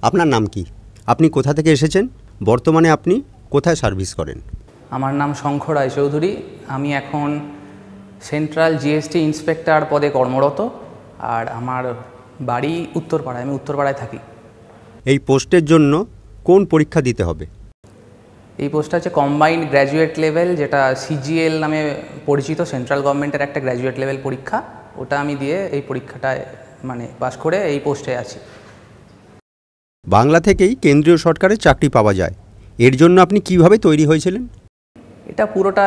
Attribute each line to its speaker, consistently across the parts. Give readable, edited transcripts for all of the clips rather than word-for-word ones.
Speaker 1: আপনার নাম কি? আপনি কোথা থেকে এসেছেন? বর্তমানে আপনি কোথায় সার্ভিস করেন?
Speaker 2: আমার নাম শঙ্খ রায়চৌধুরী। আমি এখন সেন্ট্রাল জিএসটি ইন্সপেক্টর পদে কর্মরত। আর আমার বাড়ি উত্তরপাড়ায়, আমি উত্তরপাড়ায় থাকি।
Speaker 1: এই পোস্টের জন্য কোন পরীক্ষা দিতে হবে?
Speaker 2: এই পোস্টটা হচ্ছে কম্বাইন্ড গ্র্যাজুয়েট লেভেল, যেটা সিজিএল নামে পরিচিত, সেন্ট্রাল গভর্নমেন্টের একটা গ্র্যাজুয়েট লেভেল পরীক্ষা। ওটা আমি দিয়ে এই পরীক্ষাটায় পাস করে এই পোস্টে আছি।
Speaker 1: বাংলা থেকেই কেন্দ্রীয় সরকারের চাকরি পাওয়া যায়, এর জন্য আপনি কিভাবে তৈরি হয়েছিলেন?
Speaker 2: এটা পুরোটা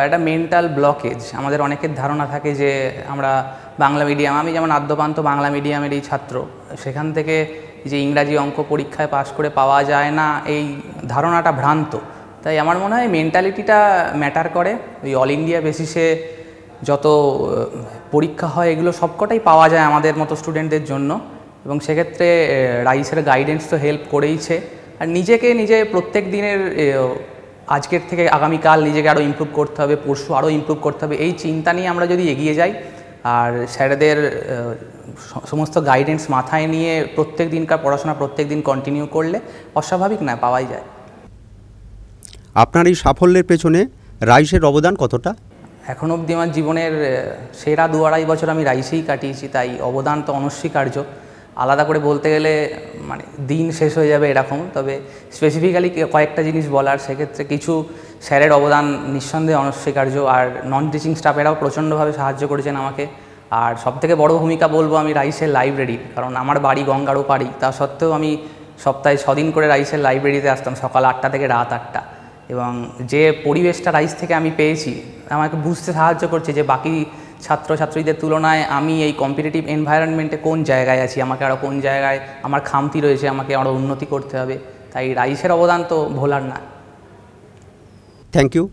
Speaker 2: একটা মেন্টাল ব্লকেজ। আমাদের অনেকের ধারণা থাকে যে আমরা বাংলা মিডিয়াম, আমি যেমন আদ্যপান্ত বাংলা মিডিয়ামেরই ছাত্র, সেখান থেকে যে ইংরাজি অঙ্ক পরীক্ষায় পাশ করে পাওয়া যায় না, এই ধারণাটা ভ্রান্ত। তাই আমার মনে হয় মেন্টালিটিটা ম্যাটার করে। ওই অল ইন্ডিয়া বেসিসে যত পরীক্ষা হয় এগুলো সবকটাই পাওয়া যায় আমাদের মতো স্টুডেন্টদের জন্য, এবং সেক্ষেত্রে রাইসের গাইডেন্স তো হেল্প করেইছে। আর নিজে প্রত্যেক দিনের আজকের থেকে আগামীকাল নিজেকে আরও ইমপ্রুভ করতে হবে, পরশু আরও ইমপ্রুভ করতে হবে, এই চিন্তা নিয়ে আমরা যদি এগিয়ে যাই আর স্যারেদের সমস্ত গাইডেন্স মাথায় নিয়ে প্রত্যেক দিনকার পড়াশোনা প্রত্যেক দিন কন্টিনিউ করলে অস্বাভাবিক না, পাওয়াই যায়।
Speaker 1: আপনার এই সাফল্যের পেছনে রাইসের অবদান কতটা?
Speaker 2: এখন অবধি আমার জীবনের সেরা 2-2.5 বছর আমি রাইসেই কাটিয়েছি, তাই অবদান তো অনস্বীকার্য। আলাদা করে বলতে গেলে দিন শেষ হয়ে যাবে এরকম। তবে স্পেসিফিক্যালি কয়েকটা জিনিস বলার, সেক্ষেত্রে কিছু স্যারের অবদান নিঃসন্দেহে অনস্বীকার্য, আর নন টিচিং স্টাফেরাও প্রচণ্ডভাবে সাহায্য করেছেন আমাকে। আর সবথেকে বড় ভূমিকা বলবো আমি রাইসের লাইব্রেরির, কারণ আমার বাড়ি গঙ্গার ওপাড়ি, তা সত্ত্বেও আমি সপ্তাহে 6 দিন করে রাইসের লাইব্রেরিতে আসতাম, সকাল 8টা থেকে রাত 8টা। এবং যে পরিবেশটা রাইস থেকে আমি পেয়েছি আমাকে বুঝতে সাহায্য করছে যে বাকি ছাত্রছাত্রীদের তুলনায় আমি এই কম্পিটিটিভ এনভায়রনমেন্টে কোন জায়গায় আছি, আমাকে আরও কোন জায়গায় আমার খামতি রয়েছে, আমাকে আরও উন্নতি করতে হবে। তাই রাইসের অবদান তো ভোলার না।
Speaker 1: Thank you.